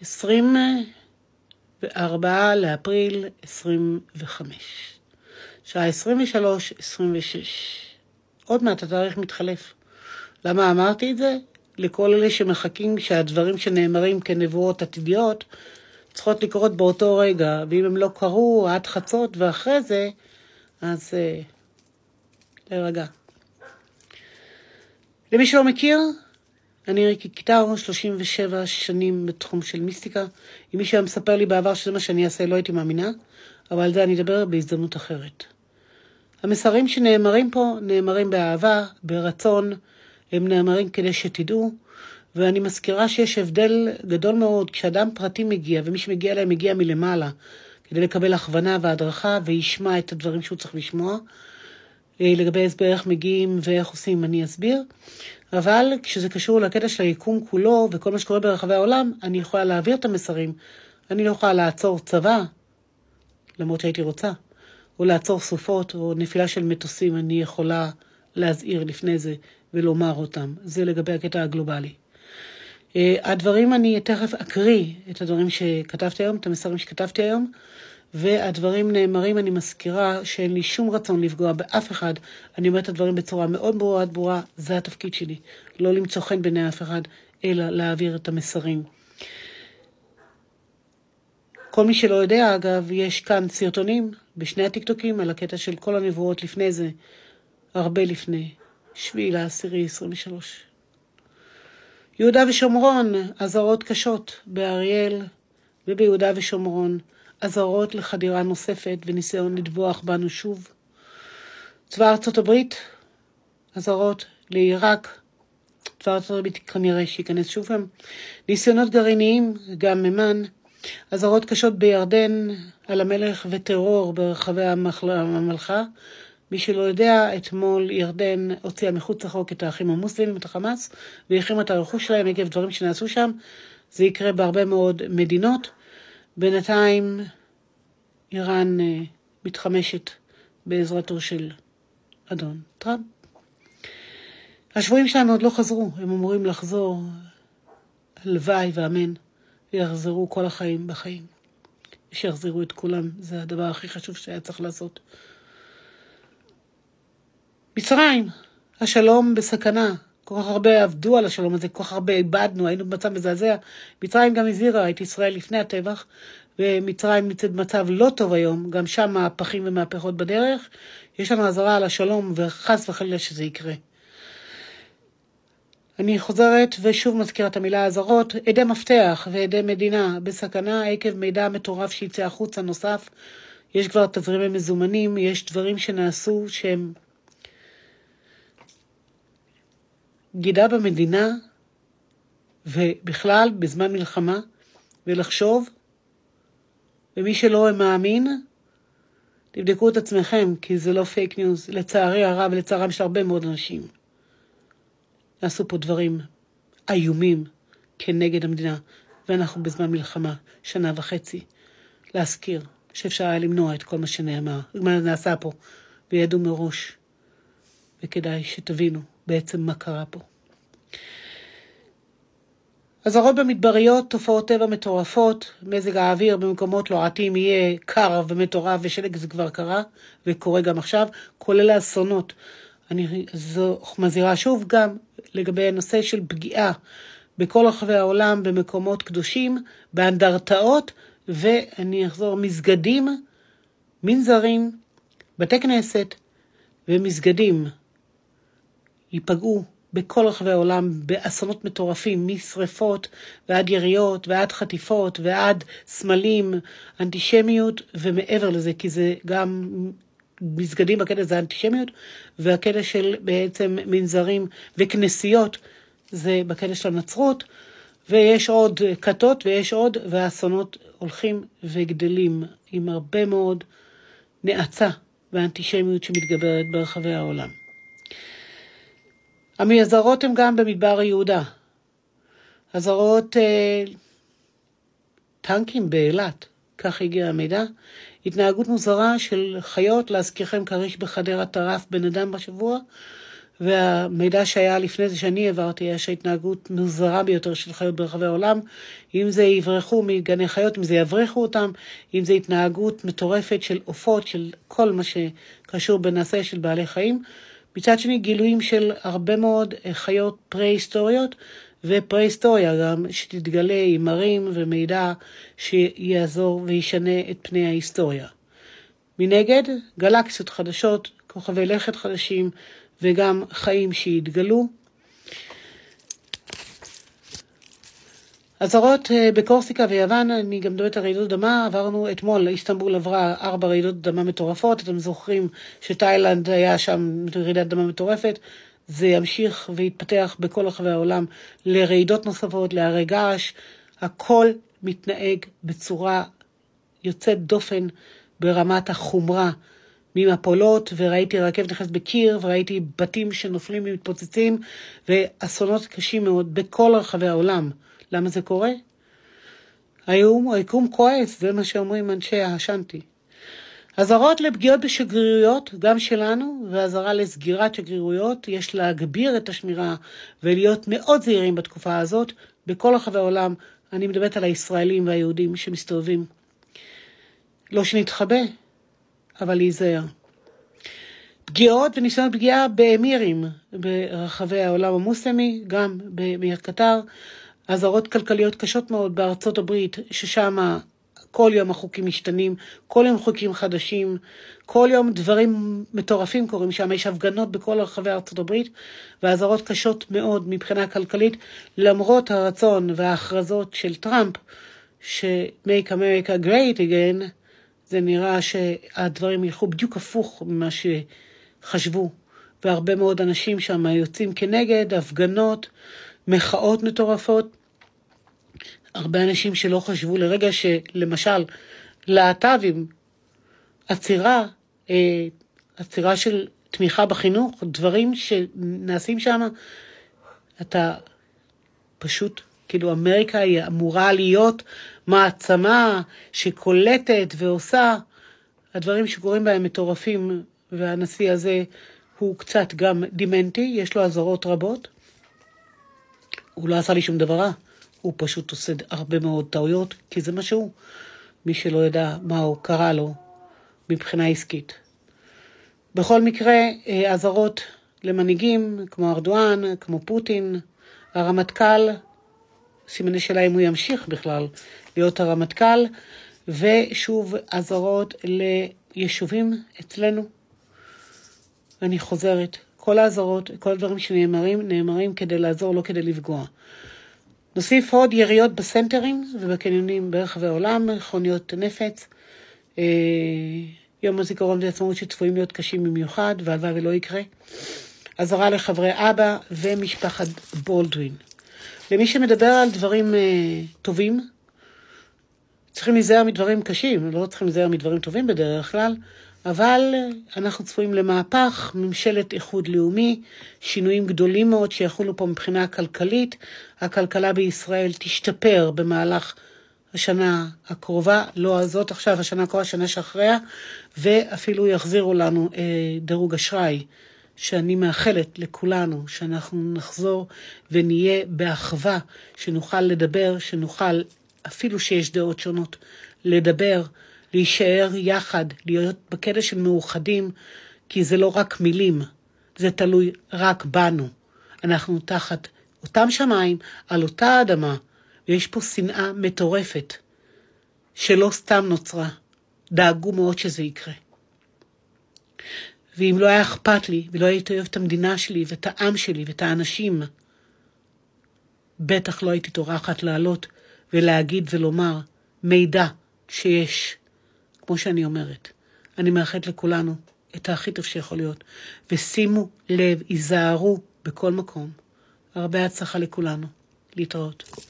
24 לאפריל 25. שעה 23:26. עוד מעט התאריך מתחלף. למה אמרתי את זה? לכל אלה שמחכים שהדברים שנאמרים כנבואות עתידיות צריכות לקרות באותו רגע, ואם הם לא קרו עד חצות ואחרי זה, אז להירגע. למי שלא מכיר, אני ריקי קיטר, 37 שנים בתחום של מיסטיקה. אם מישהו היה מספר לי בעבר שזה מה שאני אעשה, לא הייתי מאמינה, אבל על זה אני אדבר בהזדמנות אחרת. המסרים שנאמרים פה נאמרים באהבה, ברצון, הם נאמרים כדי שתדעו, ואני מזכירה שיש הבדל גדול מאוד כשאדם פרטי מגיע, ומי שמגיע אליהם מגיע מלמעלה, כדי לקבל הכוונה והדרכה, וישמע את הדברים שהוא צריך לשמוע. לגבי הסבר איך מגיעים ואיך עושים אני אסביר, אבל כשזה קשור לקטע של היקום כולו וכל מה שקורה ברחבי העולם, אני יכולה להעביר את המסרים. אני לא יכולה לעצור צבא, למרות שהייתי רוצה, או לעצור סופות או נפילה של מטוסים. אני יכולה להזהיר לפני זה ולומר אותם. זה לגבי הקטע הגלובלי. הדברים, אני תכף אקריא את הדברים שכתבתי היום, את המסרים שכתבתי היום, והדברים נאמרים, אני מזכירה שאין לי שום רצון לפגוע באף אחד. אני אומרת את הדברים בצורה מאוד ברורה, זה התפקיד שלי. לא למצוא חן בעיני אף אחד, אלא להעביר את המסרים. כל מי שלא יודע, אגב, יש כאן סרטונים בשני הטיקטוקים על הקטע של כל הנבואות לפני זה, הרבה לפני, 7/10/23. יהודה ושומרון, אזהרות קשות באריאל וביהודה ושומרון, אזהרות לחדירה נוספת וניסיון לטבוח בנו שוב. צבא ארצות הברית, אזהרות לעיראק, צבא ארצות הברית כנראה שייכנס שוב גם. ניסיונות גרעיניים, גם ממן, אזהרות קשות בירדן על המלך וטרור ברחבי הממלכה. מי שלא יודע, אתמול ירדן הוציאה מחוץ לחוק את האחים המוסלמים, את החמאס, והחרימה את הרכוש שלהם עקב דברים שנעשו שם. זה יקרה בהרבה מאוד מדינות. בינתיים איראן מתחמשת בעזרתו של אדון טראמפ. השבויים שלנו עוד לא חזרו, הם אמורים לחזור, הלוואי ואמן, ויחזרו כל החיים בחיים. שיחזרו את כולם, זה הדבר הכי חשוב שהיה צריך לעשות. מצרים, השלום בסכנה. כל כך הרבה עבדו על השלום הזה, כל כך הרבה איבדנו, היינו במצב מזעזע. מצרים גם הזהירה את ישראל לפני הטבח, ומצרים נמצאת במצב לא טוב היום, גם שם מהפכים ומהפכות בדרך. יש לנו אזהרה על השלום, וחס וחלילה שזה יקרה. אני חוזרת ושוב מזכירה את המילה אזהרות. עדי מפתח ועדי מדינה בסכנה עקב מידע מטורף שיצא החוצה נוסף. יש כבר תזרימי מזומנים, יש דברים שנעשו שהם בגידה במדינה, ובכלל בזמן מלחמה, ולחשוב, ומי שלא מאמין, תבדקו את עצמכם, כי זה לא פייק ניוז. לצערי הרב ולצערם של הרבה מאוד אנשים, נעשו פה דברים איומים כנגד המדינה, ואנחנו בזמן מלחמה, 1.5 שנה. להזכיר שאפשר היה למנוע את כל מה שנאמר, מה נעשה פה, וידעו מראש, וכדאי שתבינו בעצם מה קרה פה. אזהרות במדבריות, תופעות טבע מטורפות, מזג האוויר במקומות לוהטים יהיה קר ומטורף, ושלג זה כבר קרה וקורה גם עכשיו, כולל האסונות. אני מזהירה שוב גם לגבי הנושא של פגיעה בכל רחבי העולם, במקומות קדושים, באנדרטאות, ואני אחזור, מסגדים, מנזרים, בתי כנסת ומסגדים ייפגעו בכל רחבי העולם באסונות מטורפים, משריפות ועד יריות ועד חטיפות ועד סמלים, אנטישמיות ומעבר לזה, כי זה גם מסגדים בקטע זה אנטישמיות, והקטע של בעצם מנזרים וכנסיות זה בקטע של הנצרות, ויש עוד כתות ויש עוד, והאסונות הולכים וגדלים עם הרבה מאוד נאצה והאנטישמיות שמתגברת ברחבי העולם. המזהרות הן גם במדבר יהודה. אזהרות טנקים באילת, כך הגיע המידע. התנהגות מוזרה של חיות, להזכירכם כריש בחדרה טרף בן אדם בשבוע, והמידע שהיה לפני זה שאני העברתי, היה שההתנהגות מוזרה ביותר של חיות ברחבי העולם, אם זה יברחו מגני חיות, אם זה יבריחו אותם, אם זה התנהגות מטורפת של עופות, של כל מה שקשור בנושא של בעלי חיים. מצד שני, גילויים של הרבה מאוד חיות פרה-היסטוריות, ופרה-היסטוריה גם שתתגלה עם מראים ומידע שיעזור וישנה את פני ההיסטוריה. מנגד, גלקסיות חדשות, כוכבי לכת חדשים, וגם חיים שהתגלו. אזהרות בקורסיקה ויוון, אני גם מדברת על רעידות אדמה, עברנו אתמול, איסטנבול עברה 4 רעידות אדמה מטורפות, אתם זוכרים שתאילנד היה שם רעידת אדמה מטורפת, זה ימשיך ויתפתח בכל רחבי העולם לרעידות נוספות, להרי געש, הכל מתנהג בצורה יוצאת דופן ברמת החומרה, ממפולות, וראיתי רכבת נכנסת בקיר, וראיתי בתים שנופלים ומתפוצצים, ואסונות קשים מאוד בכל רחבי העולם. למה זה קורה? היקום כועס, זה מה שאומרים אנשי השנטי. אזהרות לפגיעות בשגרירויות, גם שלנו, ואזהרה לסגירת שגרירויות, יש להגביר את השמירה ולהיות מאוד זהירים בתקופה הזאת, בכל רחבי העולם. אני מדברת על הישראלים והיהודים שמסתובבים. לא שנתחבא, אבל להיזהר. פגיעות וניסיונות פגיעה באמירים ברחבי העולם המוסלמי, גם במיר קטר, אזהרות כלכליות קשות מאוד בארצות הברית, ששם כל יום החוקים משתנים, כל יום חוקים חדשים, כל יום דברים מטורפים קורים שם, יש הפגנות בכל רחבי ארצות הברית, ואזהרות קשות מאוד מבחינה כלכלית, למרות הרצון וההכרזות של טראמפ, ש-Make America Great Again, זה נראה שהדברים ילכו בדיוק הפוך ממה שחשבו, והרבה מאוד אנשים שם יוצאים כנגד, הפגנות, מחאות מטורפות, הרבה אנשים שלא חשבו לרגע שלמשל להט"בים, עצירה של תמיכה בחינוך, דברים שנעשים שם, אתה פשוט, כאילו אמריקה היא אמורה להיות מעצמה שקולטת ועושה, הדברים שקורים בהם מטורפים, והנשיא הזה הוא קצת גם דימנטי, יש לו אזהרות רבות, הוא לא עשה לי שום דבר רע, הוא פשוט עושה הרבה מאוד טעויות, כי זה משהו, מי שלא ידע מה הוא קרא לו מבחינה עסקית. בכל מקרה, אזהרות למנהיגים, כמו ארדואן, כמו פוטין, הרמטכ"ל, סימני שאלה אם הוא ימשיך בכלל להיות הרמטכ"ל, ושוב אזהרות ליישובים אצלנו. אני חוזרת, כל האזהרות, כל הדברים שנאמרים, נאמרים כדי לעזור, לא כדי לפגוע. נוסיף עוד יריות בסנטרים ובקניונים ברחבי העולם, חוניות נפץ, יום הזיכרון ועצמאות שצפויים להיות קשים במיוחד, והלוואי ולא יקרה. אזהרה לחברי אבא ומשפחת בולדווין. למי שמדבר על דברים טובים, צריכים להיזהר מדברים קשים, לא צריכים להיזהר מדברים טובים בדרך כלל, אבל אנחנו צפויים למהפך, ממשלת איחוד לאומי, שינויים גדולים מאוד שיחולו פה מבחינה כלכלית. הכלכלה בישראל תשתפר במהלך השנה הקרובה, לא הזאת עכשיו, השנה הקרובה, השנה שאחריה, ואפילו יחזירו לנו דירוג אשראי, שאני מאחלת לכולנו שאנחנו נחזור ונהיה באחווה, שנוכל לדבר, שנוכל, אפילו שיש דעות שונות, לדבר, להישאר יחד, להיות בקטע של מאוחדים, כי זה לא רק מילים, זה תלוי רק בנו. אנחנו תחת אותם שמיים, על אותה אדמה, ויש פה שנאה מטורפת, שלא סתם נוצרה. דאגו מאוד שזה יקרה. ואם לא היה אכפת לי, ולא הייתי אוהב את המדינה שלי, ואת העם שלי, ואת האנשים, בטח לא הייתי טורחת לעלות, ולהגיד ולומר מידע שיש. כמו שאני אומרת, אני מאחלת לכולנו את הכי טוב שיכול להיות, ושימו לב, היזהרו בכל מקום. הרבה הצלחה לכולנו. להתראות.